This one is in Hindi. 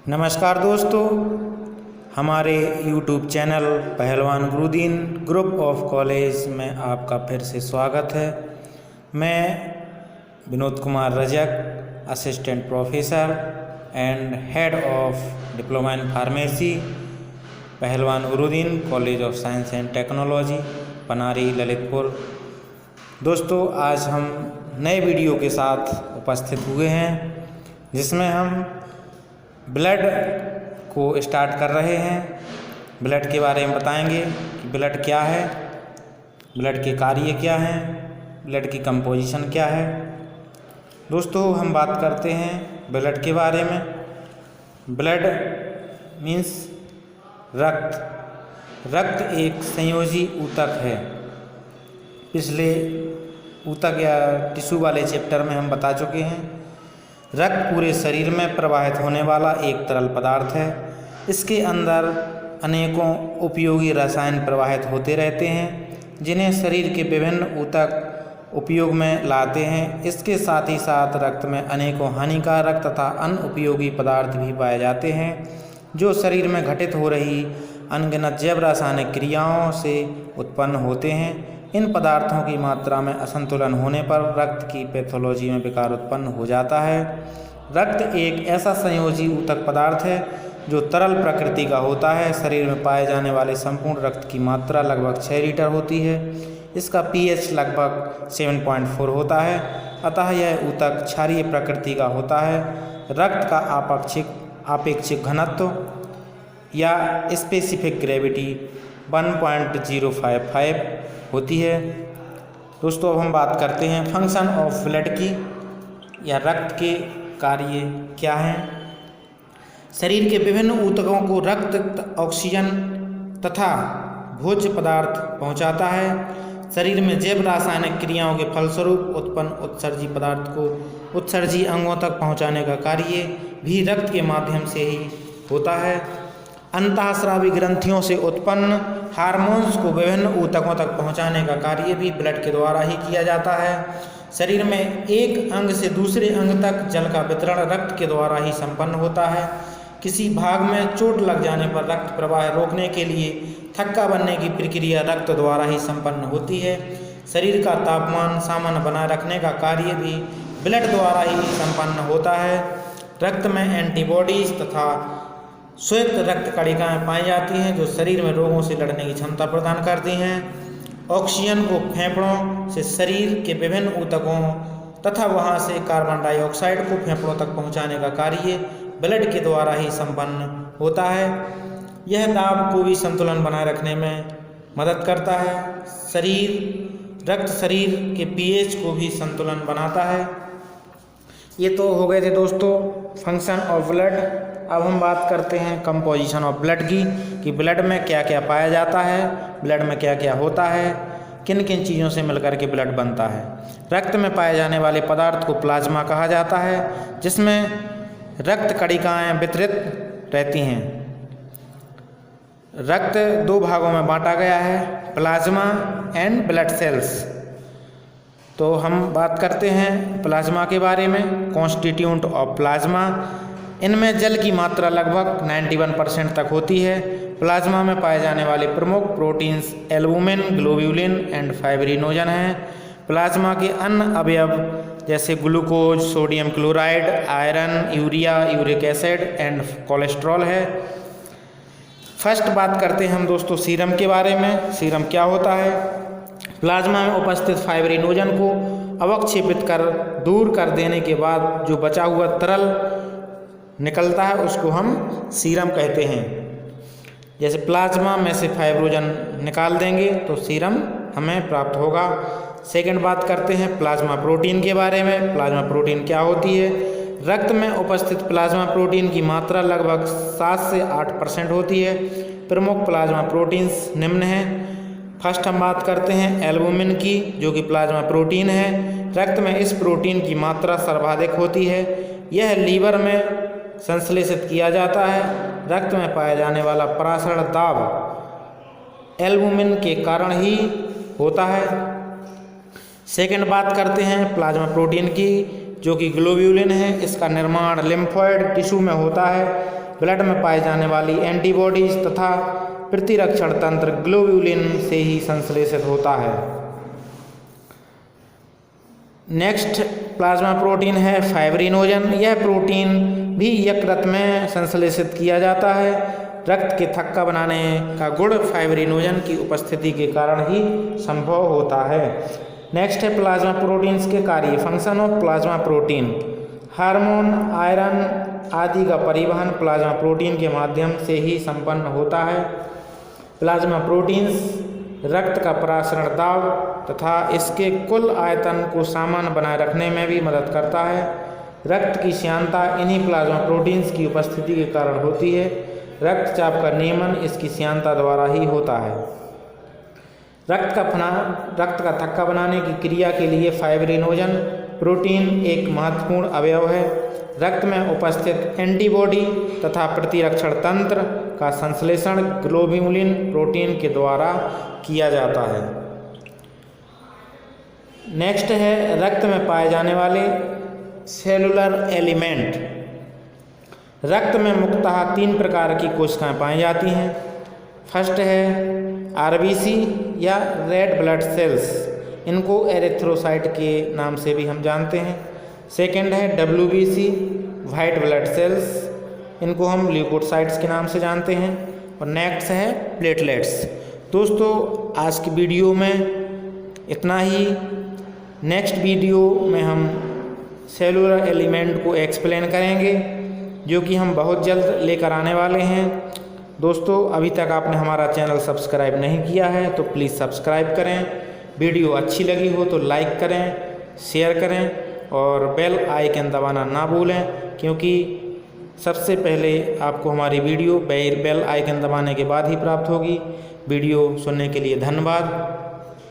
नमस्कार दोस्तों, हमारे YouTube चैनल पहलवान गुरुदीन ग्रुप ऑफ कॉलेज में आपका फिर से स्वागत है। मैं Vinod Kumar Rajak, assistant professor and head of diploma in pharmacy, Pahalwan Gurudin college of science and technology, Panari, Lalitpur. दोस्तों, आज हम नए वीडियो के साथ उपस्थित हुए हैं जिसमें हम ब्लड को स्टार्ट कर रहे हैं। ब्लड के बारे में बताएंगे कि ब्लड क्या है, ब्लड के कार्य क्या हैं, ब्लड की कंपोजिशन क्या है। दोस्तों, हम बात करते हैं ब्लड के बारे में। ब्लड मीन्स रक्त। रक्त एक संयोजी ऊतक है। पिछले ऊतक या टिश्यू वाले चैप्टर में हम बता चुके हैं। रक्त पूरे शरीर में प्रवाहित होने वाला एक तरल पदार्थ है। इसके अंदर अनेकों उपयोगी रसायन प्रवाहित होते रहते हैं जिन्हें शरीर के विभिन्न ऊतक उपयोग में लाते हैं। इसके साथ ही साथ रक्त में अनेकों हानिकारक तथा अनुपयोगी पदार्थ भी पाए जाते हैं जो शरीर में घटित हो रही अनगिनत जैव रासायनिक क्रियाओं से उत्पन्न होते हैं। इन पदार्थों की मात्रा में असंतुलन होने पर रक्त की पैथोलॉजी में विकार उत्पन्न हो जाता है। रक्त एक ऐसा संयोजी ऊतक पदार्थ है जो तरल प्रकृति का होता है। शरीर में पाए जाने वाले संपूर्ण रक्त की मात्रा लगभग 6 लीटर होती है। इसका pH लगभग 7.4 होता है, अतः यह ऊतक क्षारीय प्रकृति का होता है। रक्त का आपेक्षिक घनत्व या स्पेसिफिक ग्रेविटी 1.055 होती है। दोस्तों, अब हम बात करते हैं फंक्शन ऑफ ब्लड की या रक्त के कार्य क्या हैं। शरीर के विभिन्न ऊतकों को रक्त ऑक्सीजन तथा भोज्य पदार्थ पहुंचाता है। शरीर में जैव रासायनिक क्रियाओं के फलस्वरूप उत्पन्न उत्सर्जी पदार्थ को उत्सर्जी अंगों तक पहुंचाने का कार्य भी रक्त के माध्यम से ही होता है। अंतःस्रावी ग्रंथियों से उत्पन्न हार्मोन्स को विभिन्न ऊतकों तक पहुंचाने का कार्य भी ब्लड के द्वारा ही किया जाता है। शरीर में एक अंग से दूसरे अंग तक जल का वितरण रक्त के द्वारा ही संपन्न होता है। किसी भाग में चोट लग जाने पर रक्त प्रवाह रोकने के लिए थक्का बनने की प्रक्रिया रक्त द्वारा ही संपन्न होती है। शरीर का तापमान सामान्य बनाए रखने का कार्य भी ब्लड द्वारा ही संपन्न होता है। रक्त में एंटीबॉडीज तथा श्वेत रक्त कणिकाएं पाई जाती हैं जो शरीर में रोगों से लड़ने की क्षमता प्रदान करती हैं। ऑक्सीजन को फेफड़ों से शरीर के विभिन्न ऊतकों तथा वहां से कार्बन डाइऑक्साइड को फेफड़ों तक पहुंचाने का कार्य ब्लड के द्वारा ही संपन्न होता है। यह दाब को भी संतुलन बनाए रखने में मदद करता है। रक्त शरीर के pH को भी संतुलन बनाता है। ये तो हो गए थे दोस्तों फंक्शन ऑफ ब्लड। अब हम बात करते हैं कंपोजिशन ऑफ ब्लड की कि ब्लड में क्या क्या पाया जाता है, ब्लड में क्या क्या होता है, किन किन चीज़ों से मिलकर के ब्लड बनता है। रक्त में पाए जाने वाले पदार्थ को प्लाज्मा कहा जाता है जिसमें रक्त कणिकाएं वितरित रहती हैं। रक्त 2 भागों में बांटा गया है, प्लाज्मा एंड ब्लड सेल्स। तो हम बात करते हैं प्लाज्मा के बारे में। कॉन्स्टिट्यूएंट ऑफ प्लाज्मा, इनमें जल की मात्रा लगभग 91% तक होती है। प्लाज्मा में पाए जाने वाले प्रमुख proteins albumin, globulin and fibrinogen हैं। प्लाज्मा के अन्य अवयव जैसे glucose, sodium chloride, iron, urea, uric acid and cholesterol है। फर्स्ट बात करते हैं हम दोस्तों सीरम के बारे में। सीरम क्या होता है? प्लाज्मा में उपस्थित फाइब्रिनोजन को अवक्षेपित कर दूर कर देने के बाद जो बचा हुआ तरल निकलता है उसको हम सीरम कहते हैं। जैसे प्लाज्मा में से फाइब्रिनोजन निकाल देंगे तो सीरम हमें प्राप्त होगा। सेकंड बात करते हैं प्लाज्मा प्रोटीन के बारे में। प्लाज्मा प्रोटीन क्या होती है? रक्त में उपस्थित प्लाज्मा प्रोटीन की मात्रा लगभग 7 से 8% होती है। प्रमुख प्लाज्मा प्रोटीन्स निम्न हैं। फर्स्ट हम बात करते हैं एल्बुमिन की, जो कि प्लाज्मा प्रोटीन है। रक्त में इस प्रोटीन की मात्रा सर्वाधिक होती है। यह लीवर में संश्लेषित किया जाता है। रक्त में पाया जाने वाला परासरण दाब एल्बुमिन के कारण ही होता है। सेकंड बात करते हैं प्लाज्मा प्रोटीन की, जो कि ग्लोब्यूलिन है। इसका निर्माण लिम्फोइड टिश्यू में होता है। ब्लड में पाई जाने वाली एंटीबॉडीज तथा प्रतिरक्षण तंत्र ग्लोब्यूलिन से ही संश्लेषित होता है। नेक्स्ट प्लाज्मा प्रोटीन है फाइब्रिनोजन। यह प्रोटीन भी यकृत में संश्लेषित किया जाता है। रक्त के थक्का बनाने का गुण फाइब्रिनोजन की उपस्थिति के कारण ही संभव होता है। नेक्स्ट है प्लाज्मा प्रोटीन्स के कार्य। Function of plasma protein. Hormone, iron आदि का परिवहन प्लाज्मा प्रोटीन के माध्यम से ही संपन्न होता है। प्लाज्मा प्रोटीन्स रक्त का प्रसारण दाब तथा इसके कुल आयतन को समान बनाए रखने में भी मदद करता है। रक्त की श्यानता इन्हीं प्लाज्मा प्रोटीन्स की उपस्थिति के कारण होती है। रक्तचाप का नियमन इसकी श्यानता द्वारा ही होता है। रक्त का थक्का बनाने की क्रिया के लिए फाइब्रिनोजन प्रोटीन एक महत्वपूर्ण अवयव है। रक्त में उपस्थित एंटीबॉडी तथा प्रतिरक्षण तंत्र का संश्लेषण ग्लोब्यूलिन प्रोटीन के द्वारा किया जाता है। नेक्स्ट है रक्त में पाए जाने वाले सेलुलर एलिमेंट। रक्त में मुख्यतः 3 प्रकार की कोशिकाएं पाई जाती हैं। फर्स्ट है आरबीसी या रेड ब्लड सेल्स, इनको एरिथ्रोसाइट के नाम से भी हम जानते हैं। सेकेंड है डब्ल्यूबीसी वाइट ब्लड सेल्स, इनको हम ल्यूकोसाइट्स के नाम से जानते हैं। और नेक्स्ट है प्लेटलेट्स। दोस्तों आज की वीडियो में इतना ही। नेक्स्ट वीडियो में हम सेलुलर एलिमेंट को एक्सप्लेन करेंगे, जो कि हम बहुत जल्द लेकर आने वाले हैं। दोस्तों अभी तक आपने हमारा चैनल सब्सक्राइब नहीं किया है तो प्लीज़ सब्सक्राइब करें। वीडियो अच्छी लगी हो तो लाइक करें, शेयर करें और बेल आइकन दबाना ना भूलें, क्योंकि सबसे पहले आपको हमारी वीडियो बेल आइकन दबाने के बाद ही प्राप्त होगी। वीडियो सुनने के लिए धन्यवाद।